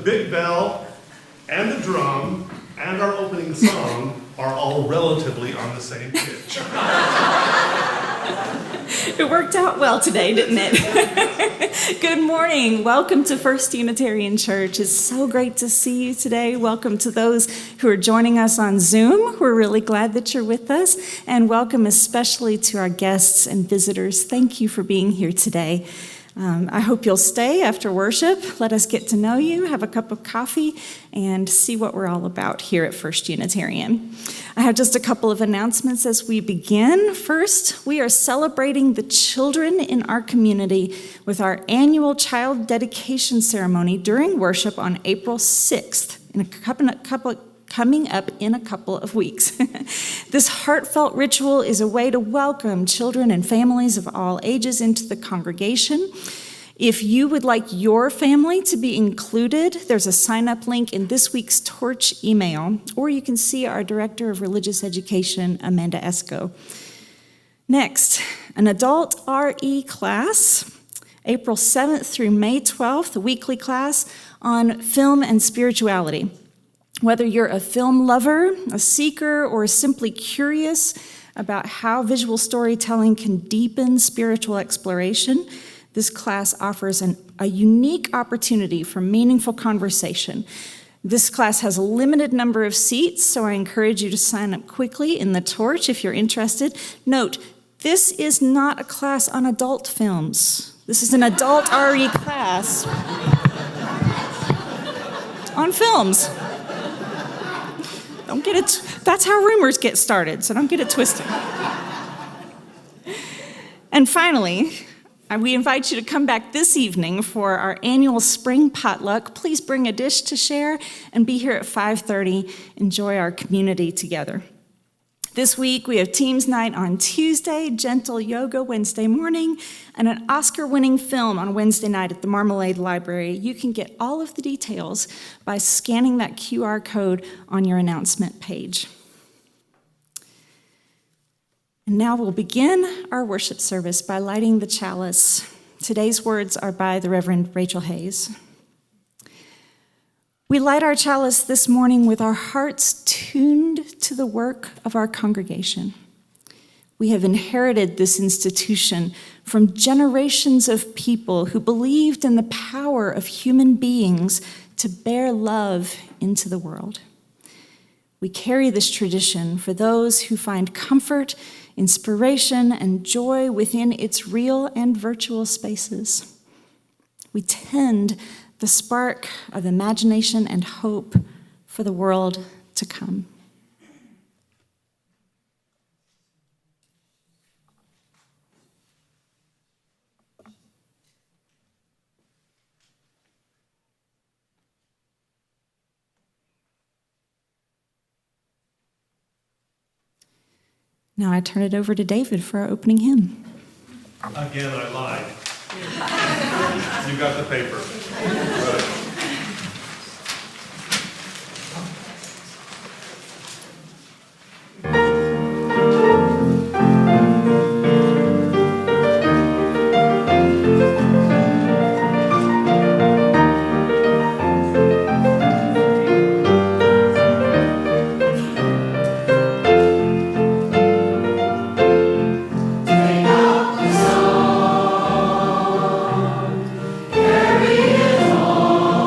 big bell and the drum and our opening song are all relatively on the same pitch. It worked out well today, didn't it? Good morning. Welcome to First Unitarian Church. It's so great to see you today. Welcome to those who are joining us on Zoom. We're really glad that you're with us. And welcome especially to our guests and visitors. Thank you for being here today. I hope you'll stay after worship. Let us get to know you, have a cup of coffee, and see what we're all about here at First Unitarian. I have just a couple of announcements as we begin. First, we are celebrating the children in our community with our annual child dedication ceremony during worship on April 6th, coming up in a couple of weeks. This heartfelt ritual is a way to welcome children and families of all ages into the congregation. If you would like your family to be included, there's a sign-up link in this week's Torch email, or you can see our Director of Religious Education, Amanda Esco. Next, an adult RE class, April 7th through May 12th, a weekly class on film and spirituality. Whether you're a film lover, a seeker, or simply curious about how visual storytelling can deepen spiritual exploration, this class offers a unique opportunity for meaningful conversation. This class has a limited number of seats, so I encourage you to sign up quickly in the Torch if you're interested. Note, this is not a class on adult films. This is an adult RE class on films. Don't get it. That's how rumors get started, so don't get it twisted. And finally, we invite you to come back this evening for our annual spring potluck. Please bring a dish to share and be here at 5:30. Enjoy our community together. This week, we have Teams Night on Tuesday, Gentle Yoga Wednesday morning, and an Oscar-winning film on Wednesday night at the Marmalade Library. You can get all of the details by scanning that QR code on your announcement page. And now we'll begin our worship service by lighting the chalice. Today's words are by the Reverend Rachel Hayes. We light our chalice this morning with our hearts tuned to the work of our congregation. We have inherited this institution from generations of people who believed in the power of human beings to bear love into the world. We carry this tradition for those who find comfort, inspiration, and joy within its real and virtual spaces. We tend the spark of imagination and hope for the world to come. Now I turn it over to David for our opening hymn. Again, I lied. You got the paper. Right. Carry it on.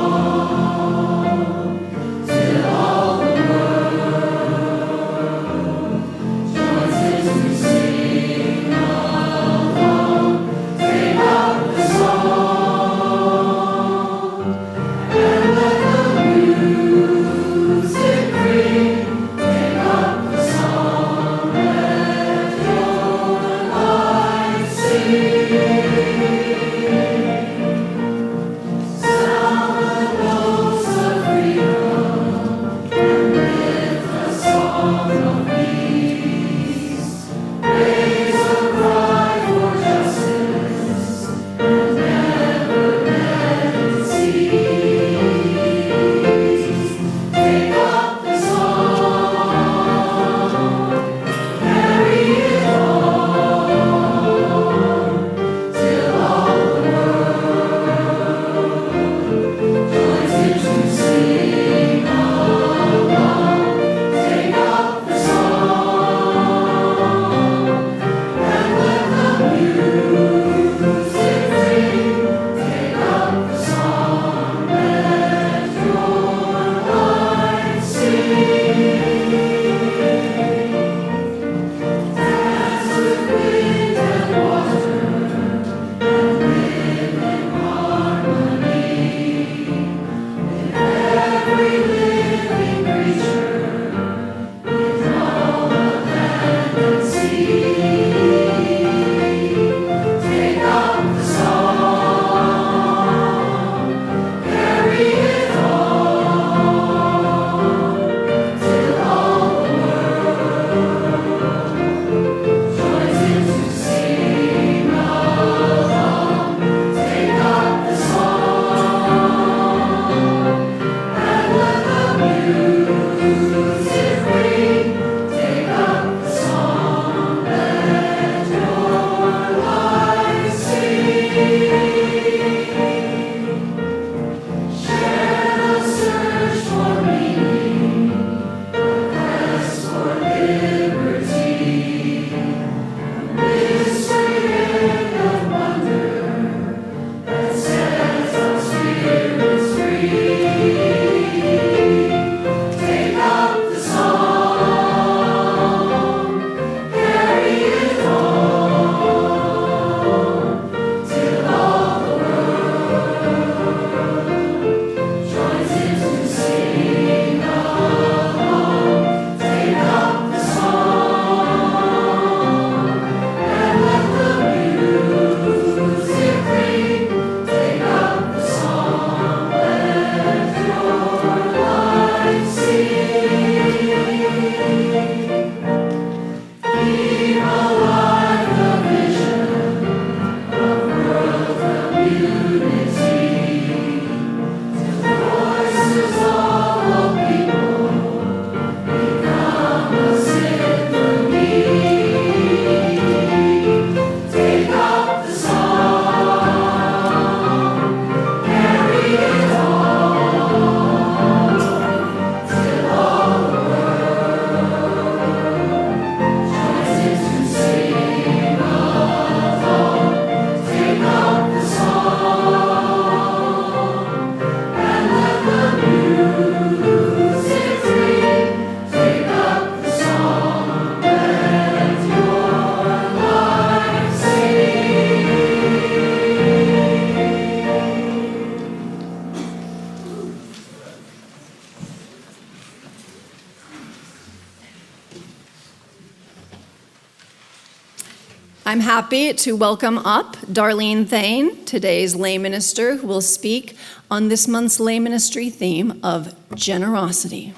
I'm happy to welcome up Darlene Thayne, today's lay minister, who will speak on this month's lay ministry theme of generosity.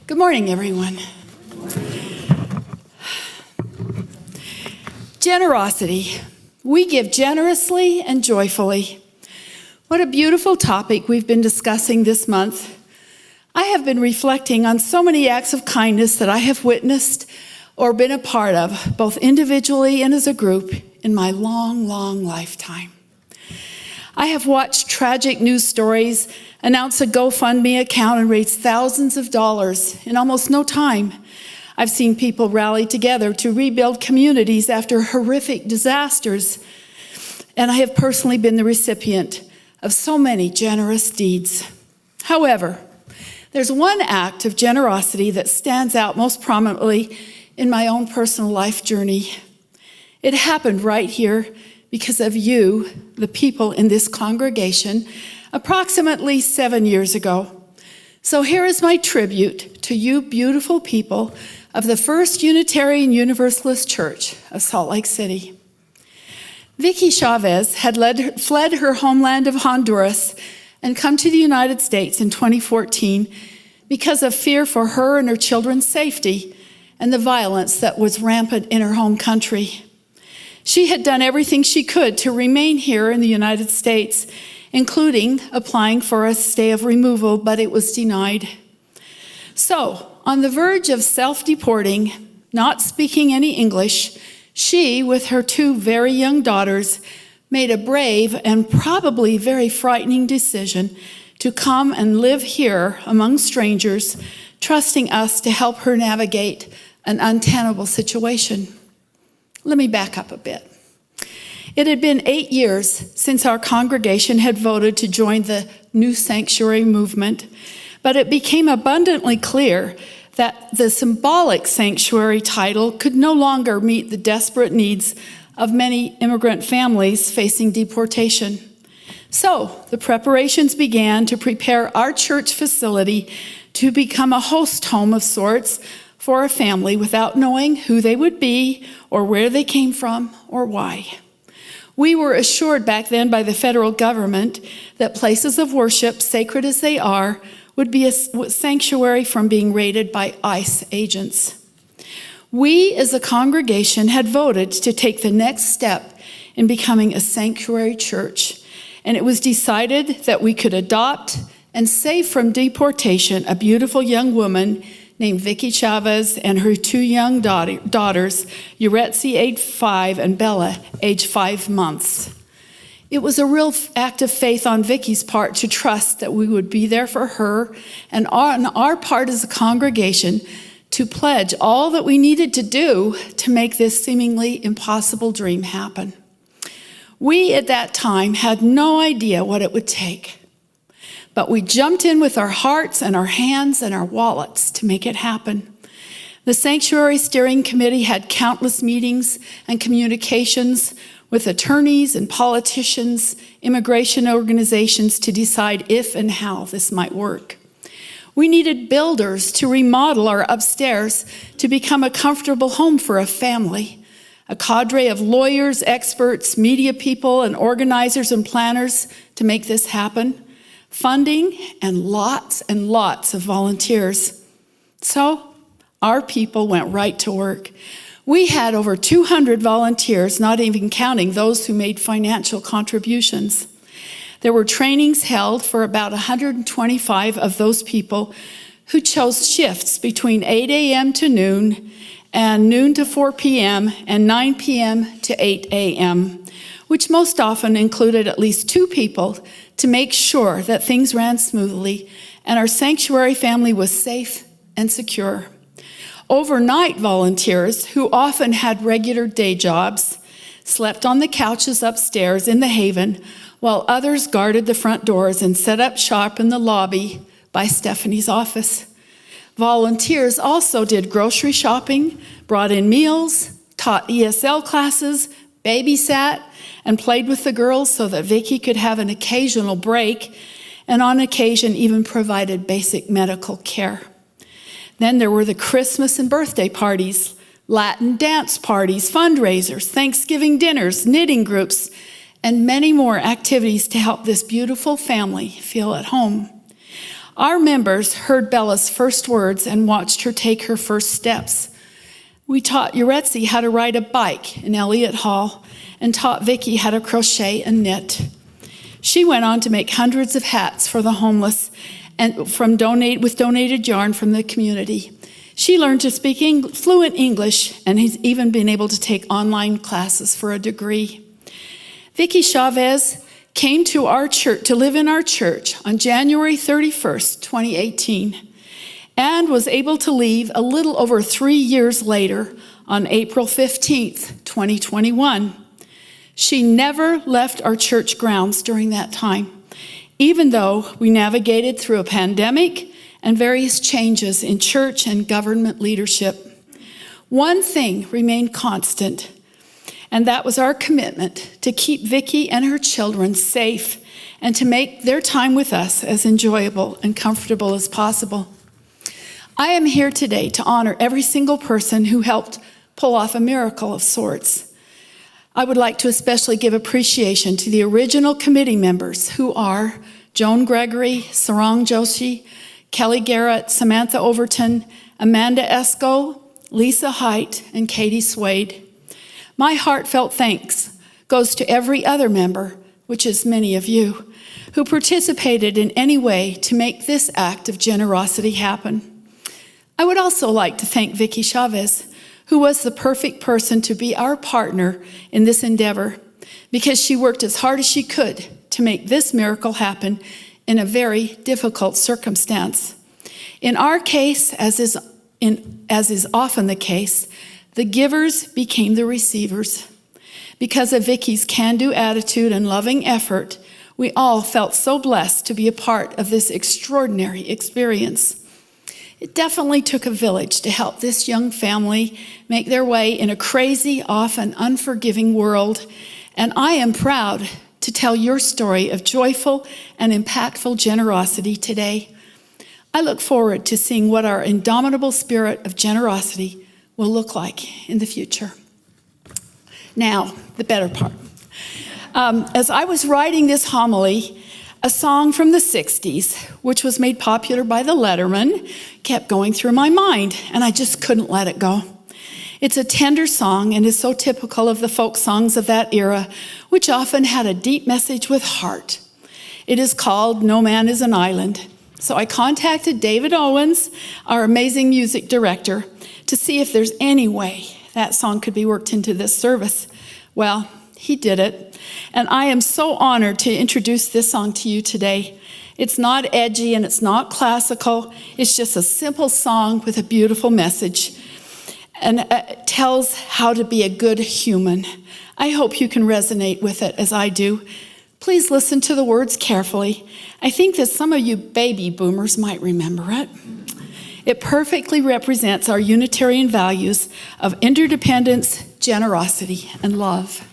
Good morning, everyone. Generosity. We give generously and joyfully. What a beautiful topic we've been discussing this month. I have been reflecting on so many acts of kindness that I have witnessed or been a part of, both individually and as a group, in my long, long lifetime. I have watched tragic news stories announce a GoFundMe account and raise thousands of dollars in almost no time. I've seen people rally together to rebuild communities after horrific disasters, and I have personally been the recipient of so many generous deeds. However, there's one act of generosity that stands out most prominently in my own personal life journey. It happened right here because of you, the people in this congregation, approximately 7 years ago. So here is my tribute to you beautiful people of the First Unitarian Universalist Church of Salt Lake City. Vicky Chavez had fled her homeland of Honduras and come to the United States in 2014 because of fear for her and her children's safety and the violence that was rampant in her home country. She had done everything she could to remain here in the United States, including applying for a stay of removal, but it was denied. So, on the verge of self-deporting, not speaking any English, she, with her 2 very young daughters, made a brave and probably very frightening decision to come and live here among strangers, trusting us to help her navigate an untenable situation. Let me back up a bit. It had been 8 years since our congregation had voted to join the New Sanctuary movement, but it became abundantly clear that the symbolic sanctuary title could no longer meet the desperate needs of many immigrant families facing deportation. So the preparations began to prepare our church facility to become a host home of sorts for a family without knowing who they would be or where they came from or why. We were assured back then by the federal government that places of worship, sacred as they are, would be a sanctuary from being raided by ICE agents. We as a congregation had voted to take the next step in becoming a sanctuary church, and it was decided that we could adopt and save from deportation a beautiful young woman named Vicky Chavez and her 2 young daughters, Yuretsi, age 5, and Bella, age 5 months. It was a real act of faith on Vicky's part to trust that we would be there for her, and on our part as a congregation to pledge all that we needed to do to make this seemingly impossible dream happen. We at that time had no idea what it would take, but we jumped in with our hearts and our hands and our wallets to make it happen. The Sanctuary Steering Committee had countless meetings and communications with attorneys and politicians, immigration organizations to decide if and how this might work. We needed builders to remodel our upstairs to become a comfortable home for a family. A cadre of lawyers, experts, media people, and organizers and planners to make this happen. Funding and lots of volunteers. So our people went right to work. We had over 200 volunteers, not even counting those who made financial contributions. There were trainings held for about 125 of those people who chose shifts between 8 a.m. to noon and noon to 4 p.m. and 9 p.m. to 8 a.m., which most often included at least 2 people to make sure that things ran smoothly and our sanctuary family was safe and secure. Overnight volunteers, who often had regular day jobs, slept on the couches upstairs in the Haven, while others guarded the front doors and set up shop in the lobby by Stephanie's office. Volunteers also did grocery shopping, brought in meals, taught ESL classes, babysat, and played with the girls so that Vicky could have an occasional break, and on occasion even provided basic medical care. Then there were the Christmas and birthday parties, Latin dance parties, fundraisers, Thanksgiving dinners, knitting groups, and many more activities to help this beautiful family feel at home. Our members heard Bella's first words and watched her take her first steps. We taught Uretzi how to ride a bike in Elliott Hall and taught Vicky how to crochet and knit. She went on to make hundreds of hats for the homeless and with donated yarn from the community. She learned to speak fluent English and has even been able to take online classes for a degree. Vicky Chavez came to our church to live in our church on January 31st, 2018, and was able to leave a little over 3 years later on April 15th, 2021. She never left our church grounds during that time, even though we navigated through a pandemic and various changes in church and government leadership. One thing remained constant, and that was our commitment to keep Vicky and her children safe and to make their time with us as enjoyable and comfortable as possible. I am here today to honor every single person who helped pull off a miracle of sorts. I would like to especially give appreciation to the original committee members who are Joan Gregory, Sarang Joshi, Kelly Garrett, Samantha Overton, Amanda Esco, Lisa Height, and Katie Swade. My heartfelt thanks goes to every other member, which is many of you, who participated in any way to make this act of generosity happen. I would also like to thank Vicky Chavez, who was the perfect person to be our partner in this endeavor, because she worked as hard as she could to make this miracle happen in a very difficult circumstance. In our case, as is often the case, the givers became the receivers. Because of Vicky's can-do attitude and loving effort, we all felt so blessed to be a part of this extraordinary experience. It definitely took a village to help this young family make their way in a crazy, often unforgiving world, and I am proud to tell your story of joyful and impactful generosity today. I look forward to seeing what our indomitable spirit of generosity will look like in the future. Now, the better part. As I was writing this homily, a song from the 60s, which was made popular by the Letterman, kept going through my mind, and I just couldn't let it go. It's a tender song and is so typical of the folk songs of that era, which often had a deep message with heart. It is called No Man is an Island. So I contacted David Owens, our amazing music director, to see if there's any way that song could be worked into this service. Well, he did it, and I am so honored to introduce this song to you today. It's not edgy and it's not classical. It's just a simple song with a beautiful message, and it tells how to be a good human. I hope you can resonate with it as I do. Please listen to the words carefully. I think that some of you baby boomers might remember it. It perfectly represents our Unitarian values of interdependence, generosity, and love.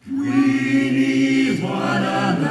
We need one another.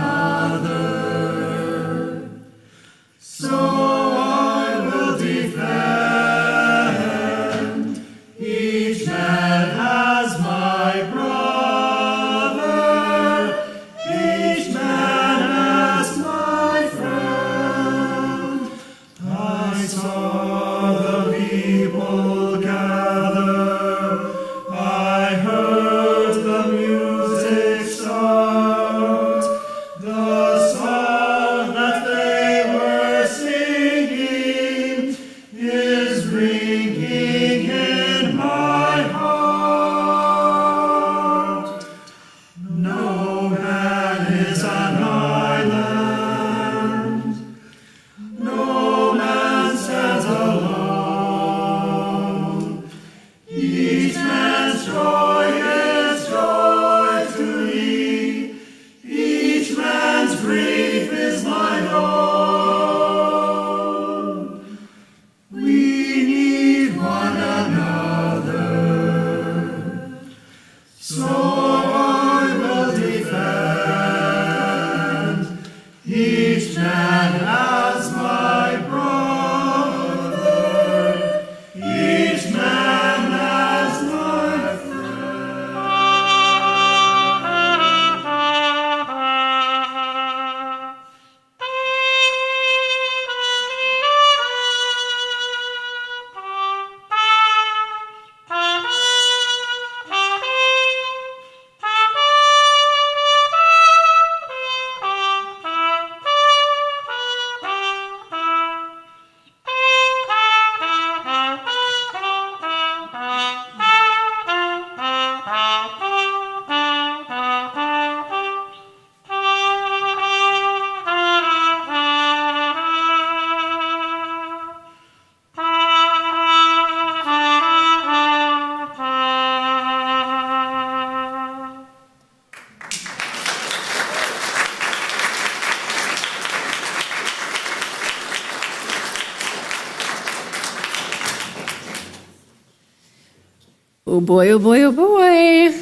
Oh boy, oh boy, oh boy.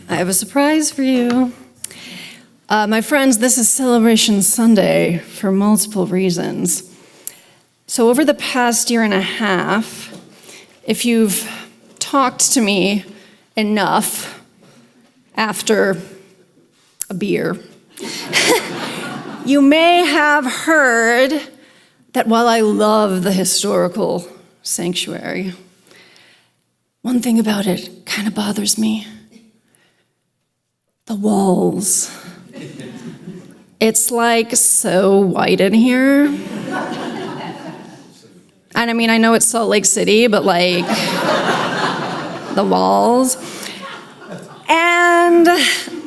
I have a surprise for you. My friends, this is Celebration Sunday for multiple reasons. So over the past year and a half, if you've talked to me enough after a beer, you may have heard that while I love the historical sanctuary, one thing about it kind of bothers me. The walls. It's like so white in here. And I mean, I know it's Salt Lake City, but like the walls. And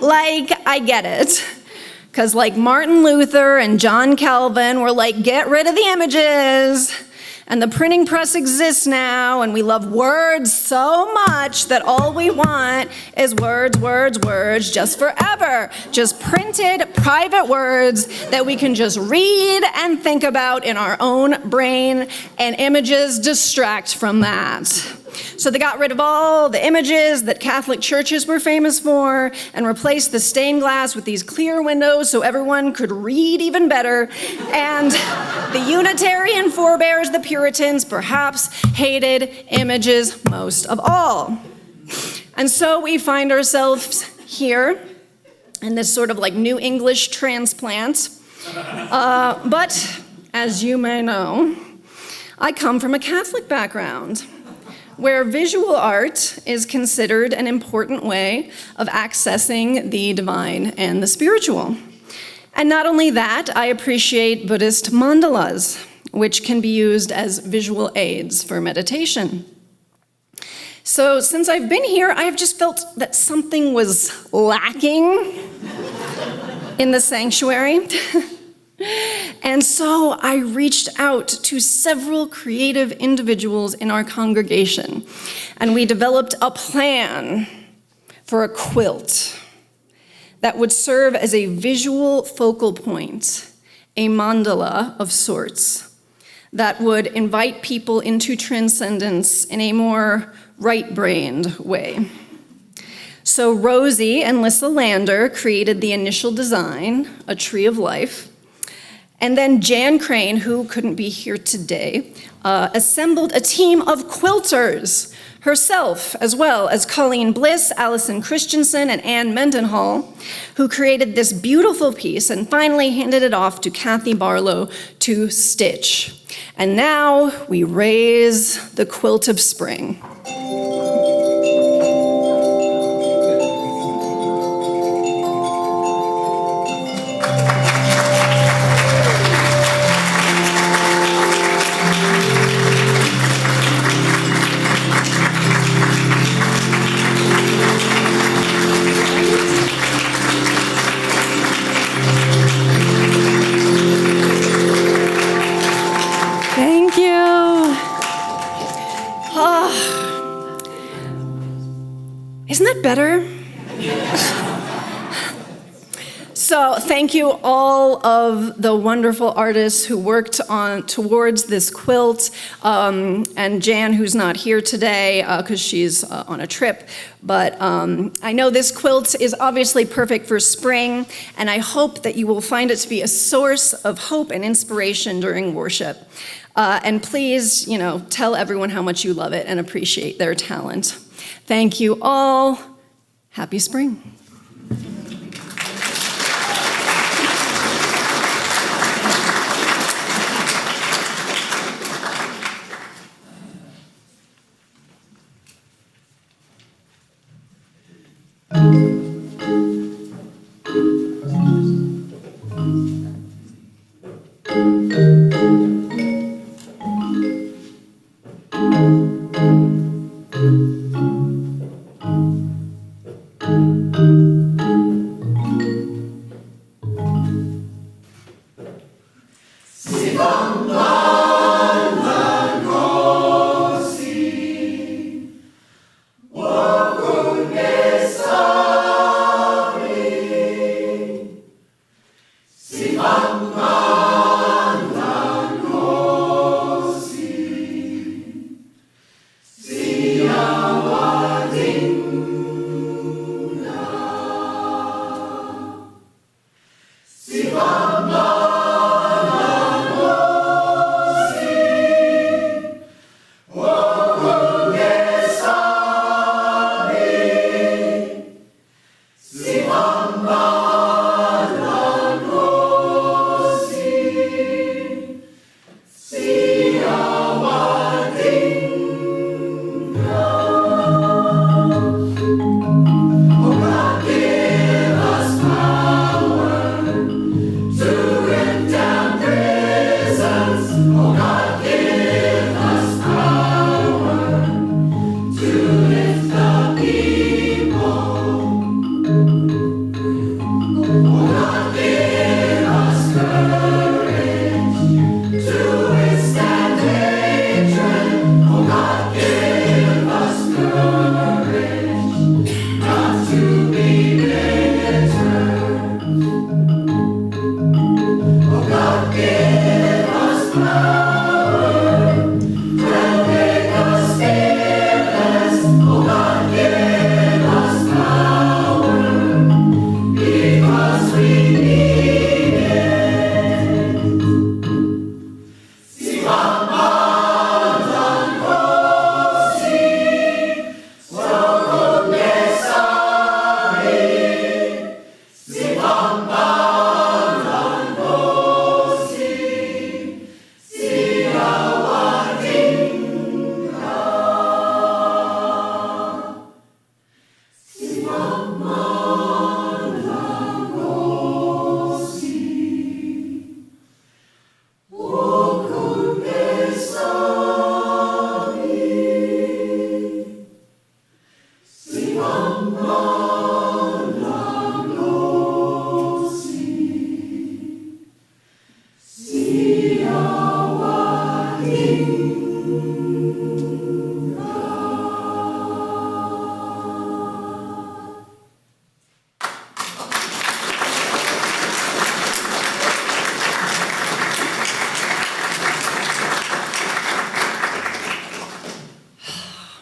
like, I get it. Because like Martin Luther and John Calvin were like, get rid of the images. And the printing press exists now, and we love words so much that all we want is words, words, words, just forever. Just printed, private words that we can just read and think about in our own brain, and images distract from that. So they got rid of all the images that Catholic churches were famous for and replaced the stained glass with these clear windows so everyone could read even better. And the Unitarian forebears, the Puritans, perhaps hated images most of all. And so we find ourselves here in this sort of like New English transplant. But as you may know, I come from a Catholic background, where visual art is considered an important way of accessing the divine and the spiritual. And not only that, I appreciate Buddhist mandalas, which can be used as visual aids for meditation. So since I've been here, I have just felt that something was lacking in the sanctuary. And so I reached out to several creative individuals in our congregation, and we developed a plan for a quilt that would serve as a visual focal point, a mandala of sorts, that would invite people into transcendence in a more right-brained way. So Rosie and Lissa Lander created the initial design, a tree of life. And then Jan Crane, who couldn't be here today, assembled a team of quilters, herself, as well as Colleen Bliss, Allison Christensen, and Ann Mendenhall, who created this beautiful piece and finally handed it off to Kathy Barlow to stitch. And now we raise the quilt of spring. Isn't that better? So thank you all of the wonderful artists who worked towards this quilt, and Jan, who's not here today because she's on a trip. But I know this quilt is obviously perfect for spring, and I hope that you will find it to be a source of hope and inspiration during worship. And please, tell everyone how much you love it and appreciate their talent. Thank you all. Happy spring. Sia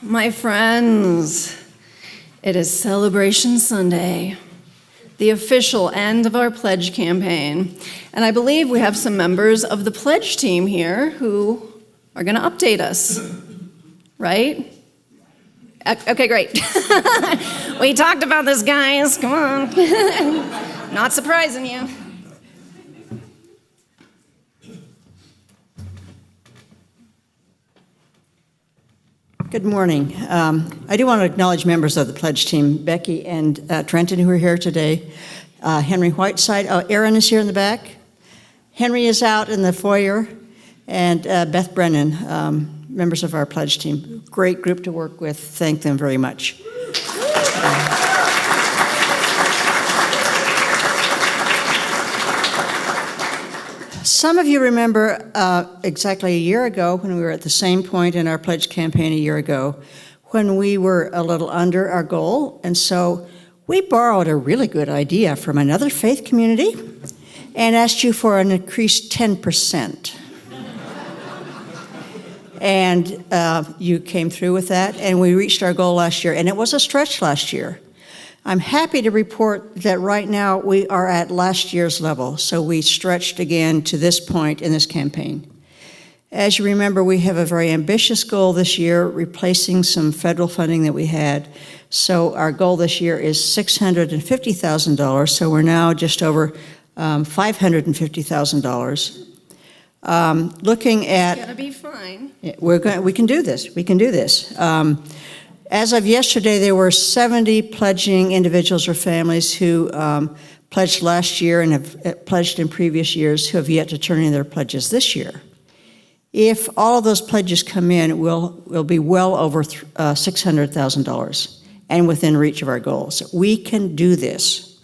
My friends, it is Celebration Sunday, the official end of our pledge campaign. And I believe we have some members of the pledge team here who are going to update us, right? Okay, great. We talked about this, guys. Come on. Not surprising you. Good morning. I do want to acknowledge members of the pledge team, Becky and Trenton, who are here today. Henry Whiteside. Oh, Aaron is here in the back. Henry is out in the foyer. And Beth Brennan, members of our pledge team. Great group to work with. Thank them very much. Some of you remember exactly a year ago when we were at the same point in our pledge campaign a year ago when we were a little under our goal. And so we borrowed a really good idea from another faith community and asked you for an increased 10%. And you came through with that, and we reached our goal last year. And it was a stretch last year. I'm happy to report that right now we are at last year's level, so we stretched again to this point in this campaign. As you remember, we have a very ambitious goal this year, replacing some federal funding that we had. So our goal this year is $650,000, so we're now just over $550,000. Looking at... It's gonna be fine. We can do this. We can do this. As of yesterday, there were 70 pledging individuals or families who pledged last year and have pledged in previous years who have yet to turn in their pledges this year. If all of those pledges come in, we'll be well over $600,000 and within reach of our goals. We can do this.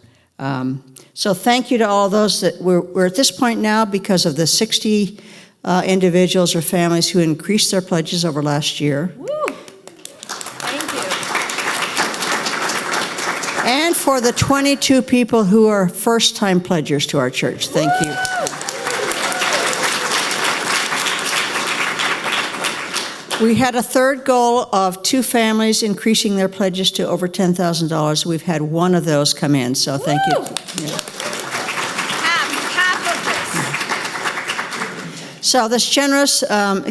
So thank you to all those that we're at this point now because of the 60 individuals or families who increased their pledges over last year. Woo! Thank you. And for the 22 people who are first-time pledgers to our church. Thank you. We had a third goal of 2 families increasing their pledges to over $10,000. We've had one of those come in, so thank you. Yeah. Half of this. So this generous,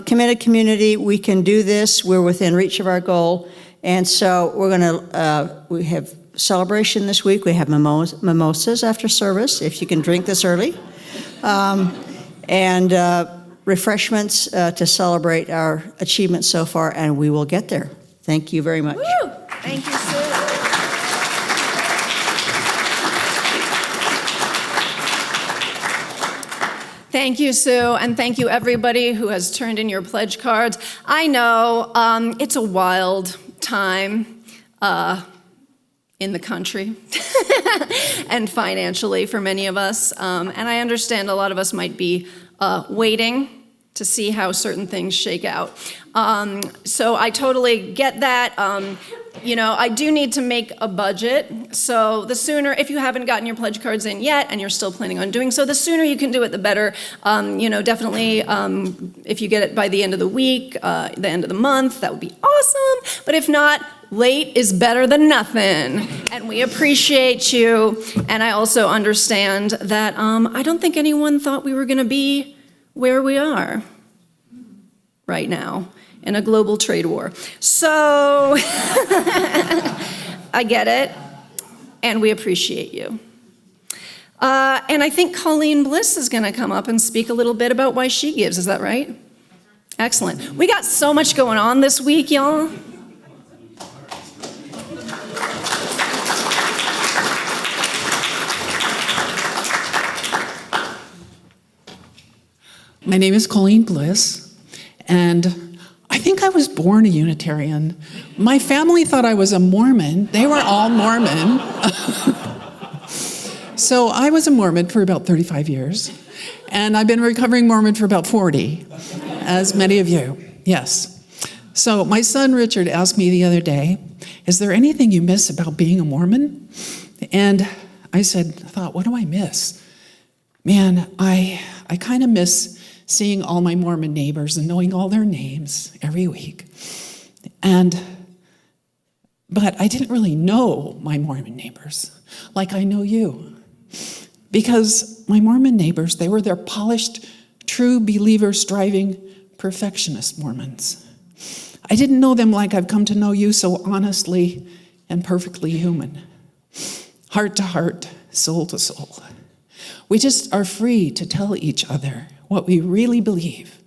committed community, we can do this. We're within reach of our goal. And so we're going to, we have celebration this week. We have mimosas after service, if you can drink this early. And refreshments to celebrate our achievements so far, and we will get there. Thank you very much. Woo! Thank you, Sue. Thank you, Sue, and thank you everybody who has turned in your pledge cards. I know it's a wild time in the country and financially for many of us, and I understand a lot of us might be waiting to see how certain things shake out. So I totally get that. You know, I do need to make a budget. So the sooner, if you haven't gotten your pledge cards in yet and you're still planning on doing so, the sooner you can do it, the better. You know, definitely if you get it by the end of the week, the end of the month, that would be awesome. But if not, late is better than nothing. And we appreciate you. And I also understand that I don't think anyone thought we were going to be where we are right now in a global trade war. So I get it, and we appreciate you. And I think Colleen Bliss is going to come up and speak a little bit about why she gives. Is that right? Excellent. We got so much going on this week, y'all. My name is Colleen Bliss, and I think I was born a Unitarian. My family thought I was a Mormon. They were all Mormon. So I was a Mormon for about 35 years. And I've been a recovering Mormon for about 40, as many of you, yes. So my son Richard asked me the other day, is there anything you miss about being a Mormon? And I thought, what do I miss? Man, I kind of miss seeing all my Mormon neighbors and knowing all their names every week. But I didn't really know my Mormon neighbors like I know you. Because my Mormon neighbors, they were their polished, true believer, striving, perfectionist Mormons. I didn't know them like I've come to know you, so honestly and perfectly human. Heart to heart, soul to soul. We just are free to tell each other what we really believe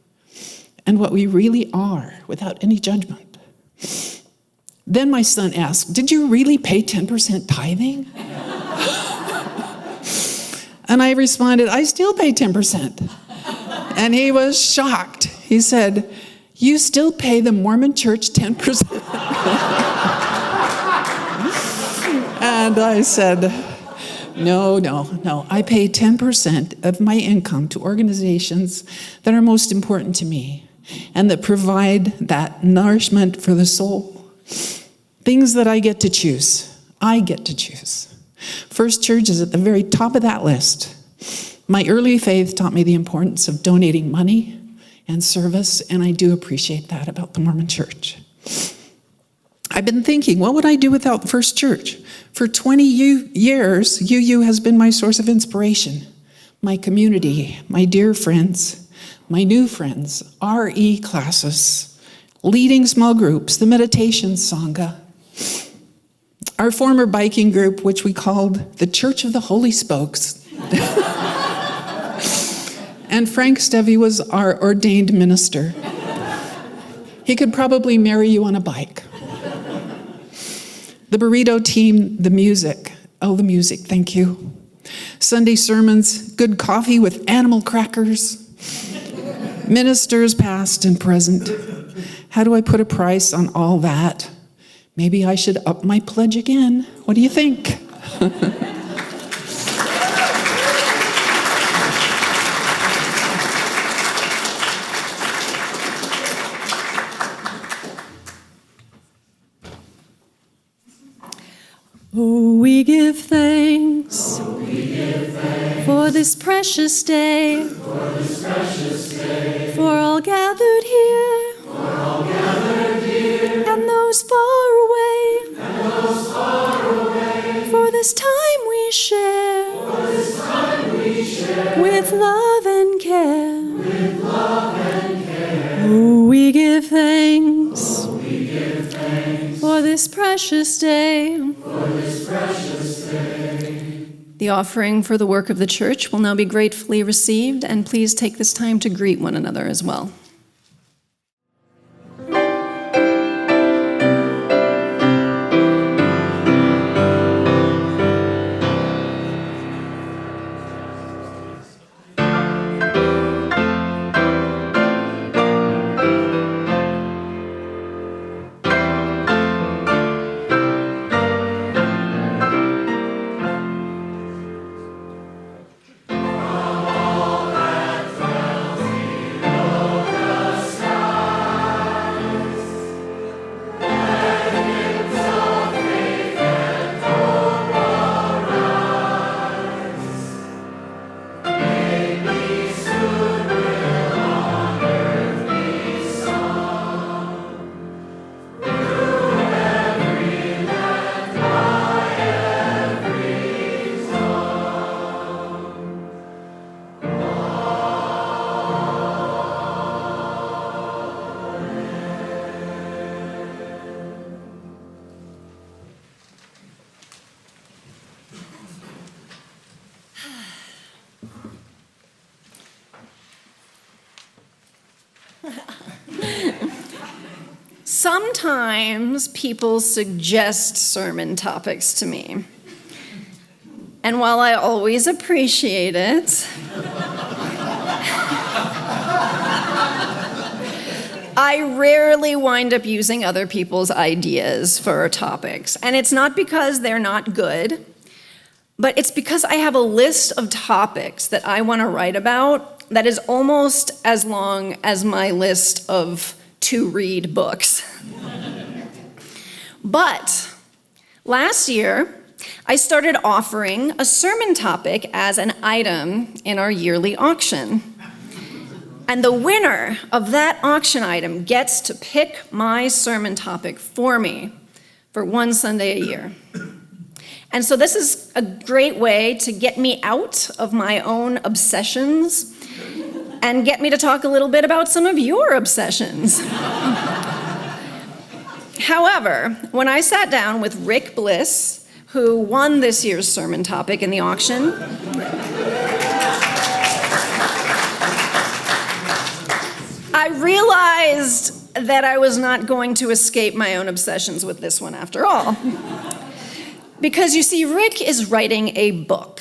and what we really are without any judgment. Then my son asked, did you really pay 10% tithing? And I responded, I still pay 10%. And he was shocked. He said, you still pay the Mormon church 10%? And I said, no. I pay 10% of my income to organizations that are most important to me and that provide that nourishment for the soul. Things that I get to choose. I get to choose. First Church is at the very top of that list. My early faith taught me the importance of donating money and service, and I do appreciate that about the Mormon Church. I've been thinking, what would I do without the First Church? For 20 years, UU has been my source of inspiration, my community, my dear friends, my new friends, RE classes, leading small groups, the meditation Sangha, our former biking group, which we called the Church of the Holy Spokes. And Frank Stevie was our ordained minister. He could probably marry you on a bike. The burrito team, the music. Oh, the music, thank you. Sunday sermons, good coffee with animal crackers. Ministers past and present. How do I put a price on all that? Maybe I should up my pledge again. What do you think? Oh, we give thanks for this precious day, for all gathered here, and those far away, for this time we share, with love and care. Oh, we give thanks for this precious day. The offering for the work of the church will now be gratefully received, and please take this time to greet one another as well. Sometimes people suggest sermon topics to me. And while I always appreciate it, I rarely wind up using other people's ideas for topics. And it's not because they're not good, but it's because I have a list of topics that I want to write about that is almost as long as my list of to-read books. But last year, I started offering a sermon topic as an item in our yearly auction. And the winner of that auction item gets to pick my sermon topic for me for one Sunday a year. And so this is a great way to get me out of my own obsessions and get me to talk a little bit about some of your obsessions. However, when I sat down with Rick Bliss, who won this year's sermon topic in the auction, I realized that I was not going to escape my own obsessions with this one after all. Because you see, Rick is writing a book.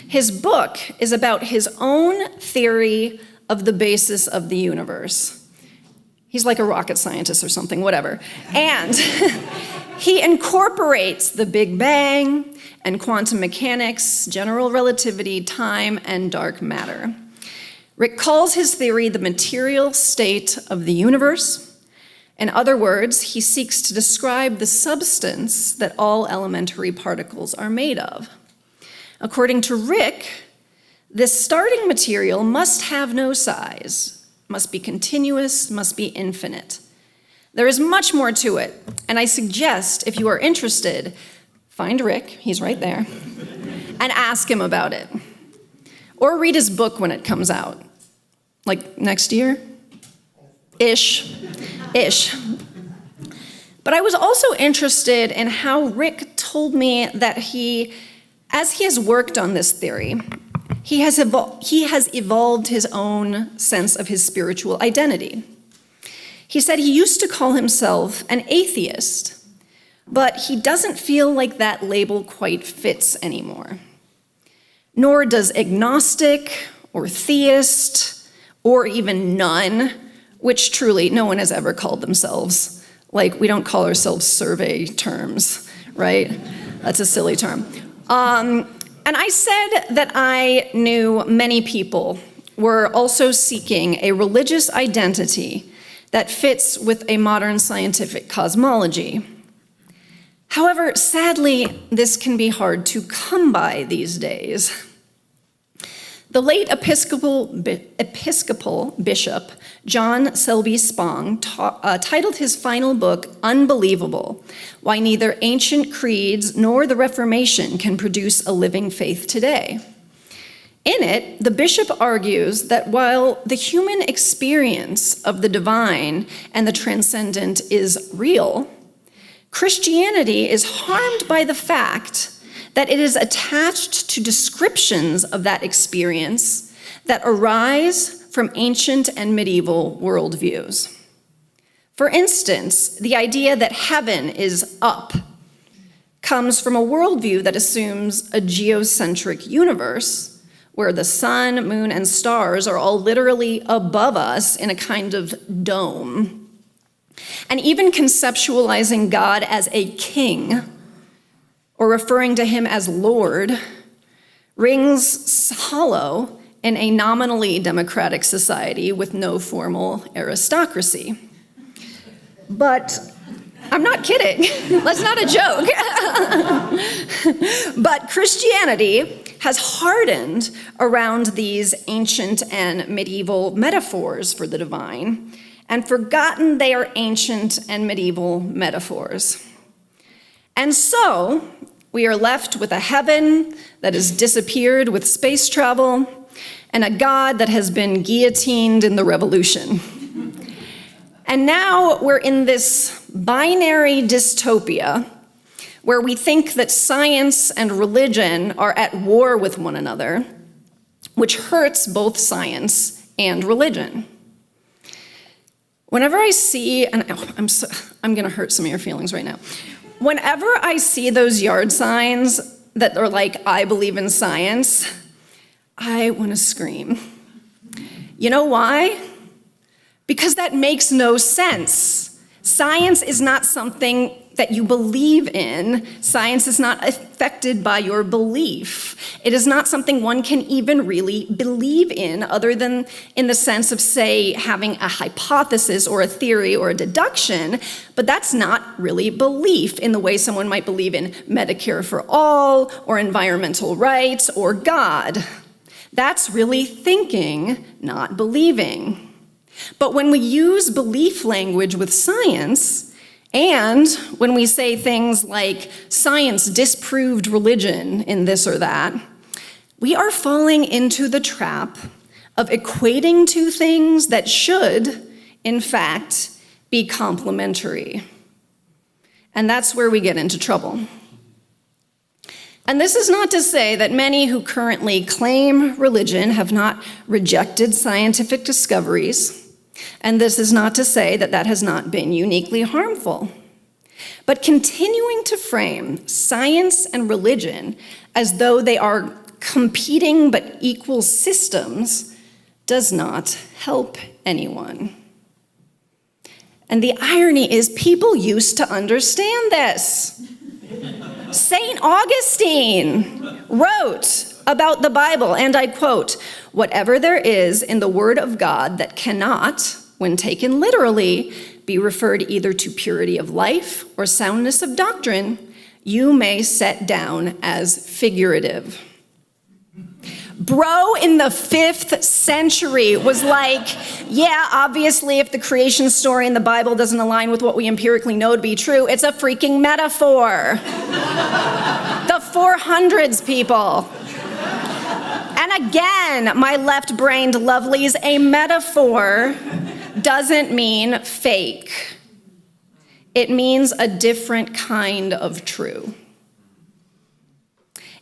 His book is about his own theory of the basis of the universe. He's like a rocket scientist or something, whatever. And he incorporates the Big Bang and quantum mechanics, general relativity, time, and dark matter. Rick calls his theory the material state of the universe. In other words, he seeks to describe the substance that all elementary particles are made of. According to Rick, this starting material must have no size, must be continuous, must be infinite. There is much more to it, and I suggest, if you are interested, find Rick, he's right there, and ask him about it. Or read his book when it comes out. Like next year? Ish. But I was also interested in how Rick told me that as he has worked on this theory, he has evolved his own sense of his spiritual identity. He said he used to call himself an atheist, but he doesn't feel like that label quite fits anymore. Nor does agnostic or theist or even none, which truly no one has ever called themselves. Like, we don't call ourselves survey terms, right? That's a silly term. And I said that I knew many people were also seeking a religious identity that fits with a modern scientific cosmology. However, sadly, this can be hard to come by these days. The late Episcopal Bishop John Selby Spong titled his final book, Unbelievable, Why Neither Ancient Creeds nor the Reformation Can Produce a Living Faith Today. In it, the bishop argues that while the human experience of the divine and the transcendent is real, Christianity is harmed by the fact that it is attached to descriptions of that experience that arise from ancient and medieval worldviews. For instance, the idea that heaven is up comes from a worldview that assumes a geocentric universe where the sun, moon, and stars are all literally above us in a kind of dome. And even conceptualizing God as a king or referring to him as Lord rings hollow in a nominally democratic society with no formal aristocracy. But I'm not kidding. That's not a joke. But Christianity has hardened around these ancient and medieval metaphors for the divine and forgotten they are ancient and medieval metaphors. And so we are left with a heaven that has disappeared with space travel and a God that has been guillotined in the revolution. And now we're in this binary dystopia where we think that science and religion are at war with one another, which hurts both science and religion. Whenever I see, and I'm gonna hurt some of your feelings right now. Whenever I see those yard signs that are like, I believe in science, I wanna scream. You know why? Because that makes no sense. Science is not something that you believe in. Science is not affected by your belief. It is not something one can even really believe in, other than in the sense of, say, having a hypothesis or a theory or a deduction, but that's not really belief in the way someone might believe in Medicare for all, or environmental rights, or God. That's really thinking, not believing. But when we use belief language with science, and when we say things like science disproved religion in this or that, we are falling into the trap of equating two things that should, in fact, be complementary. And that's where we get into trouble. And this is not to say that many who currently claim religion have not rejected scientific discoveries. And this is not to say that that has not been uniquely harmful. But continuing to frame science and religion as though they are competing but equal systems does not help anyone. And the irony is, people used to understand this. St. Augustine wrote about the Bible, and I quote, "Whatever there is in the Word of God that cannot, when taken literally, be referred either to purity of life or soundness of doctrine, you may set down as figurative." Bro in the 5th century was like, yeah, obviously if the creation story in the Bible doesn't align with what we empirically know to be true, it's a freaking metaphor. The 400s, people. And again, my left-brained lovelies, a metaphor doesn't mean fake. It means a different kind of true.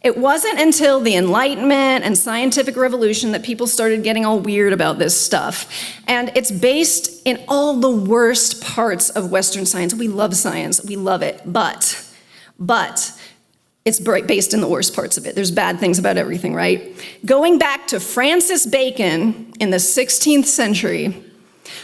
It wasn't until the Enlightenment and scientific revolution that people started getting all weird about this stuff. And it's based in all the worst parts of Western science. We love science, we love it, but it's based in the worst parts of it. There's bad things about everything, right? Going back to Francis Bacon in the 16th century,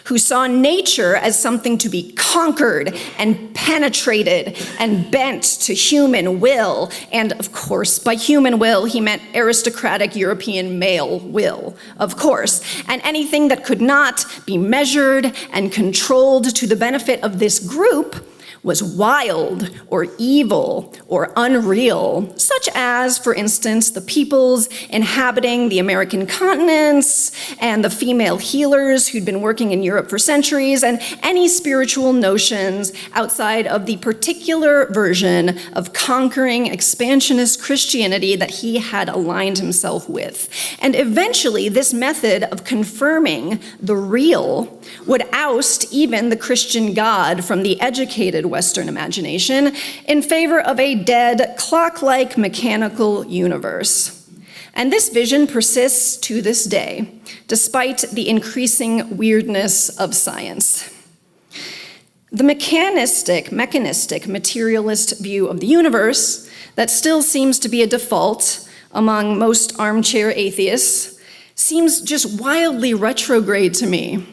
who saw nature as something to be conquered and penetrated and bent to human will. And of course, by human will, he meant aristocratic European male will, of course. And anything that could not be measured and controlled to the benefit of this group was wild or evil or unreal, such as, for instance, the peoples inhabiting the American continents and the female healers who'd been working in Europe for centuries, and any spiritual notions outside of the particular version of conquering expansionist Christianity that he had aligned himself with. And eventually, this method of confirming the real would oust even the Christian God from the educated Western imagination in favor of a dead, clock-like mechanical universe. And this vision persists to this day, despite the increasing weirdness of science. The mechanistic, materialist view of the universe that still seems to be a default among most armchair atheists seems just wildly retrograde to me.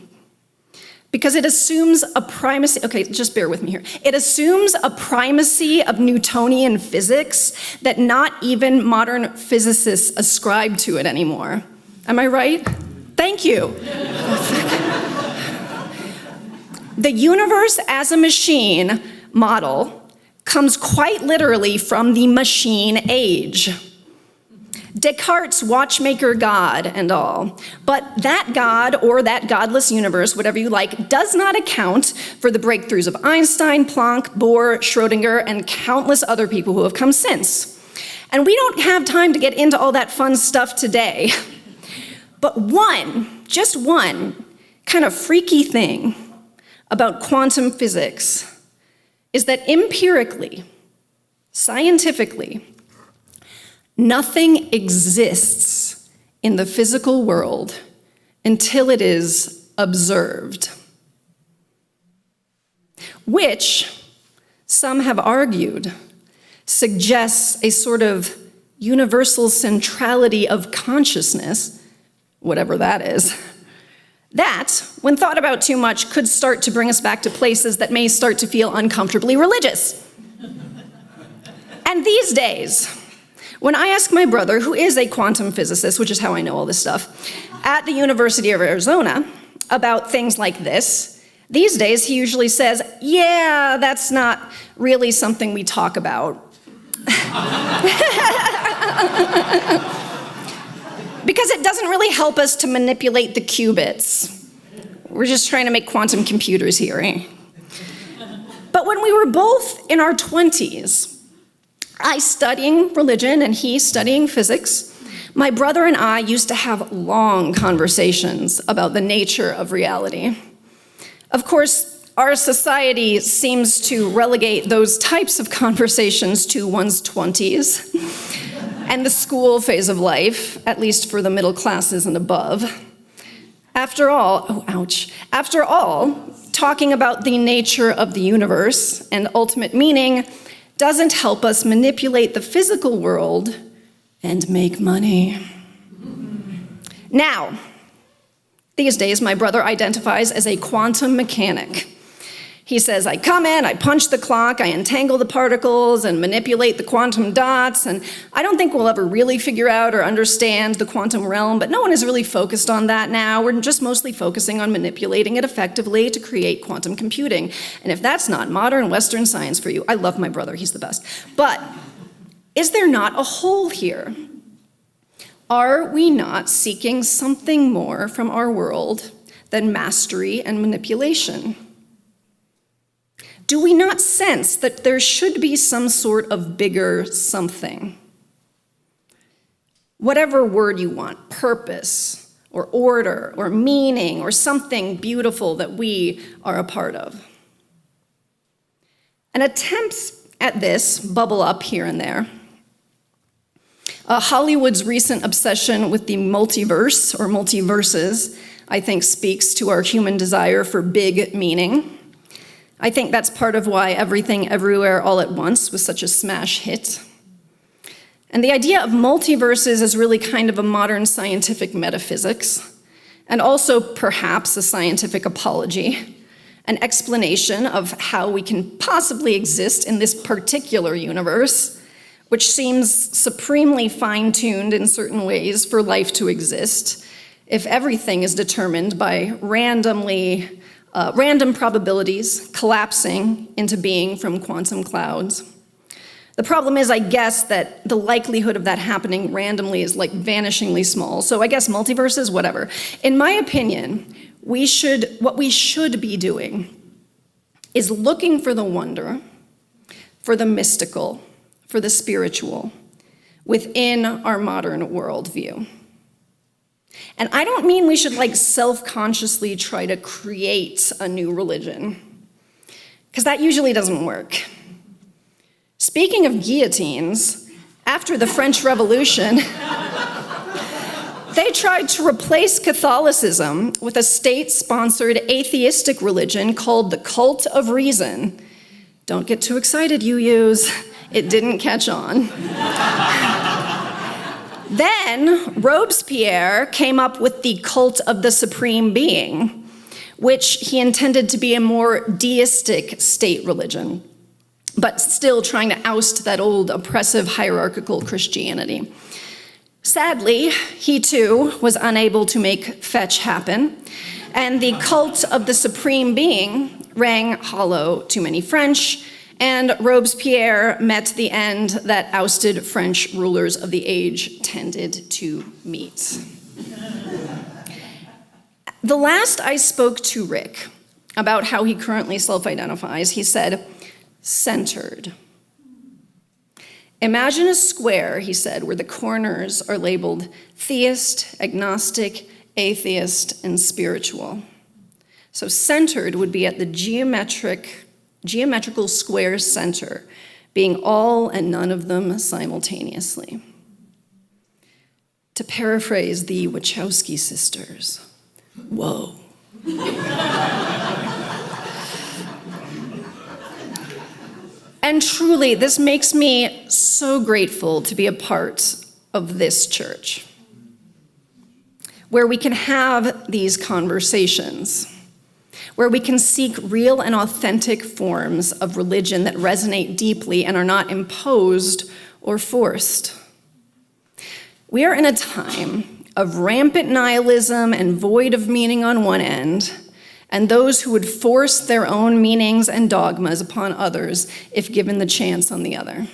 Because it assumes a primacy, okay, just bear with me here. It assumes a primacy of Newtonian physics that not even modern physicists ascribe to it anymore. Am I right? Thank you. The universe as a machine model comes quite literally from the machine age. Descartes' watchmaker God and all. But that God, or that godless universe, whatever you like, does not account for the breakthroughs of Einstein, Planck, Bohr, Schrödinger, and countless other people who have come since. And we don't have time to get into all that fun stuff today. But just one kind of freaky thing about quantum physics is that empirically, scientifically, nothing exists in the physical world until it is observed, which some have argued suggests a sort of universal centrality of consciousness, whatever that is, that, when thought about too much, could start to bring us back to places that may start to feel uncomfortably religious. And these days, when I ask my brother, who is a quantum physicist, which is how I know all this stuff, at the University of Arizona, about things like this, these days he usually says, yeah, that's not really something we talk about. Because it doesn't really help us to manipulate the qubits. We're just trying to make quantum computers here, eh? But when we were both in our 20s, I studying religion and he studying physics, my brother and I used to have long conversations about the nature of reality. Of course, our society seems to relegate those types of conversations to one's 20s and the school phase of life, at least for the middle classes and above. After all, talking about the nature of the universe and ultimate meaning doesn't help us manipulate the physical world and make money. Now, these days, my brother identifies as a quantum mechanic. He says, I come in, I punch the clock, I entangle the particles and manipulate the quantum dots, and I don't think we'll ever really figure out or understand the quantum realm, but no one is really focused on that now. We're just mostly focusing on manipulating it effectively to create quantum computing. And if that's not modern Western science for you, I love my brother, he's the best. But is there not a hole here? Are we not seeking something more from our world than mastery and manipulation? Do we not sense that there should be some sort of bigger something? Whatever word you want, purpose, or order, or meaning, or something beautiful that we are a part of. And attempts at this bubble up here and there. Hollywood's recent obsession with the multiverse, or multiverses, I think speaks to our human desire for big meaning. I think that's part of why Everything Everywhere All at Once was such a smash hit. And the idea of multiverses is really kind of a modern scientific metaphysics, and also perhaps a scientific apology, an explanation of how we can possibly exist in this particular universe, which seems supremely fine-tuned in certain ways for life to exist, if everything is determined by random probabilities collapsing into being from quantum clouds. The problem is, I guess, that the likelihood of that happening randomly is like vanishingly small. So I guess multiverses, whatever. In my opinion, what we should be doing is looking for the wonder, for the mystical, for the spiritual within our modern worldview. And I don't mean we should self-consciously try to create a new religion, because that usually doesn't work. Speaking of guillotines, after the French Revolution, they tried to replace Catholicism with a state-sponsored atheistic religion called the Cult of Reason. Don't get too excited, you-yous. It didn't catch on. Then Robespierre came up with the Cult of the Supreme Being, which he intended to be a more deistic state religion, but still trying to oust that old oppressive hierarchical Christianity. Sadly, he too was unable to make fetch happen, and the Cult of the Supreme Being rang hollow to many French, and Robespierre met the end that ousted French rulers of the age tended to meet. The last I spoke to Rick about how he currently self-identifies, he said, centered. Imagine a square, he said, where the corners are labeled theist, agnostic, atheist, and spiritual. So centered would be at the geometrical square center, being all and none of them simultaneously. To paraphrase the Wachowski sisters, whoa. And truly, this makes me so grateful to be a part of this church, where we can have these conversations, where we can seek real and authentic forms of religion that resonate deeply and are not imposed or forced. We are in a time of rampant nihilism and void of meaning on one end, and those who would force their own meanings and dogmas upon others if given the chance on the other.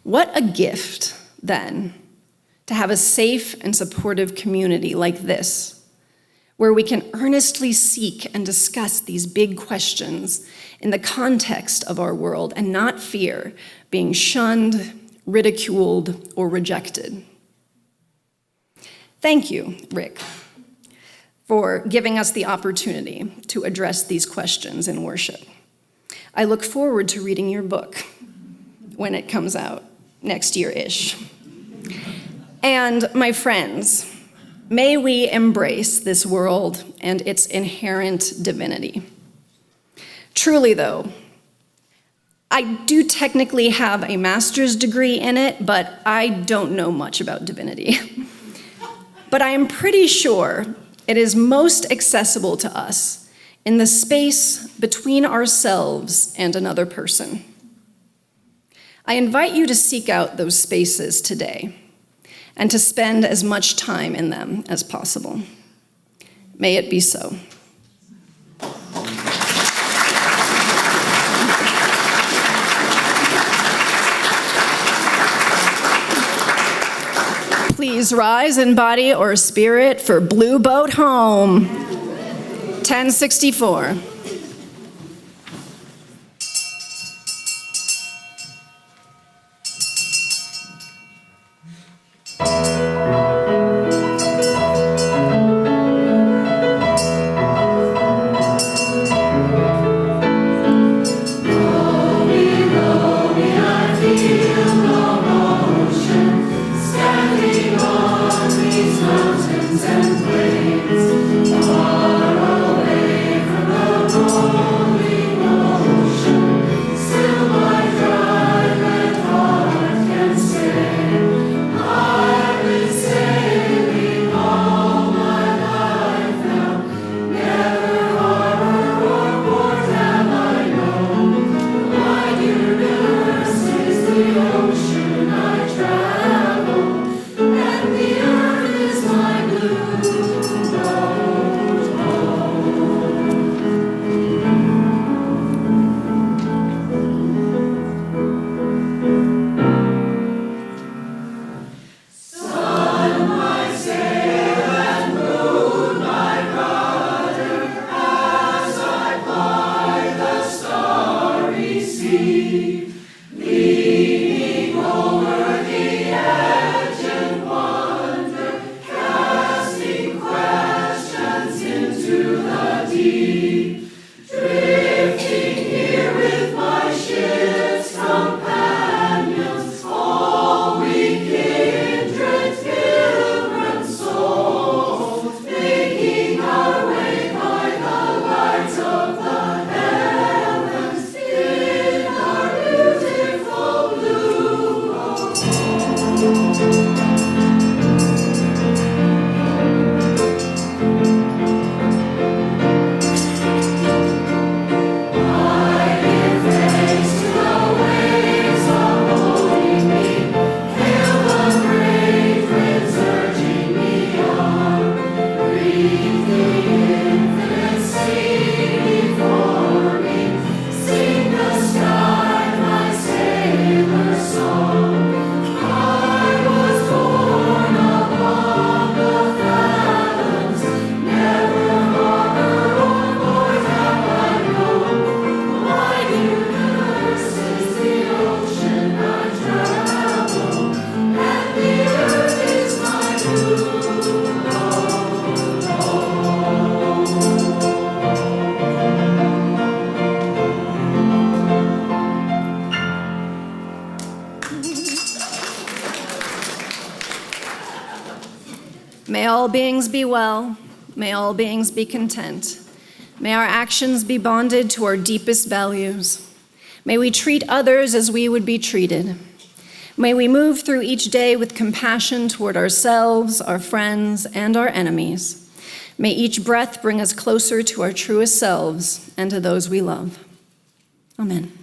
What a gift, then, to have a safe and supportive community like this, where we can earnestly seek and discuss these big questions in the context of our world and not fear being shunned, ridiculed, or rejected. Thank you, Rick, for giving us the opportunity to address these questions in worship. I look forward to reading your book when it comes out next year-ish. And my friends, may we embrace this world and its inherent divinity. Truly, though, I do technically have a master's degree in it, but I don't know much about divinity. But I am pretty sure it is most accessible to us in the space between ourselves and another person. I invite you to seek out those spaces today and to spend as much time in them as possible. May it be so. Please rise in body or spirit for Blue Boat Home, 1064. May all beings be well. May all beings be content. May our actions be bonded to our deepest values. May we treat others as we would be treated. May we move through each day with compassion toward ourselves, our friends, and our enemies. May each breath bring us closer to our truest selves and to those we love. Amen.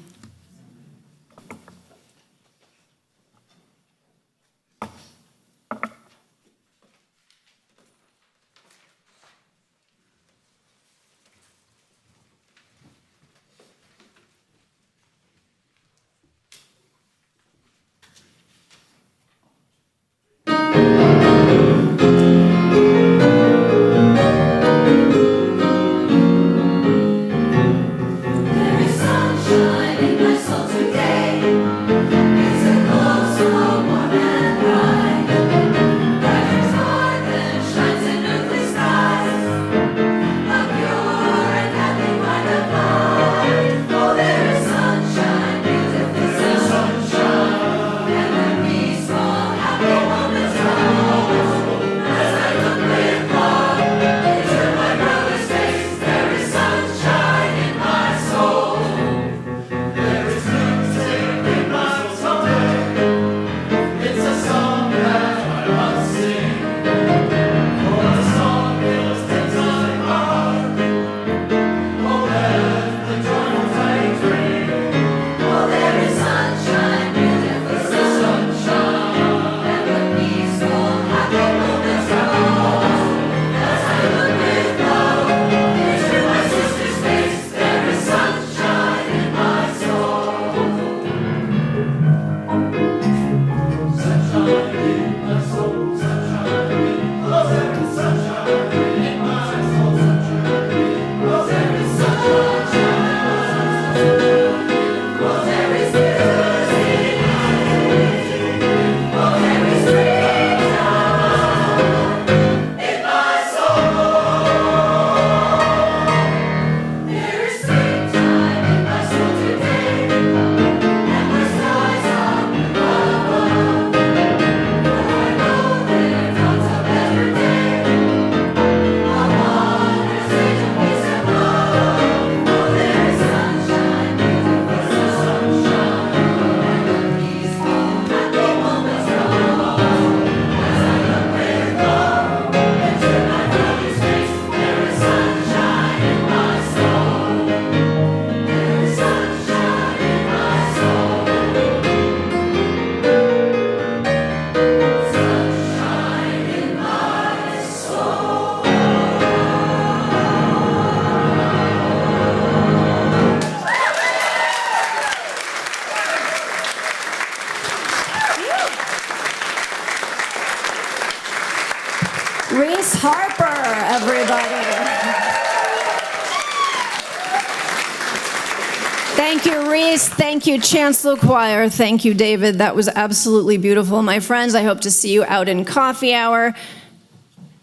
Thank you, Reese. Thank you, Chancel Choir. Thank you, David. That was absolutely beautiful. My friends, I hope to see you out in coffee hour.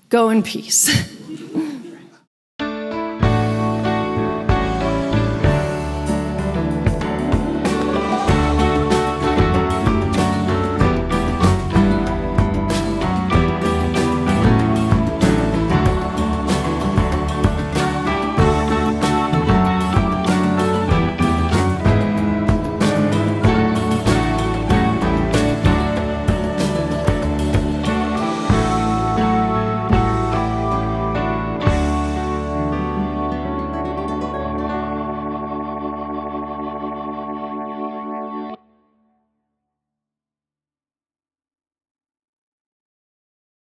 Go in peace.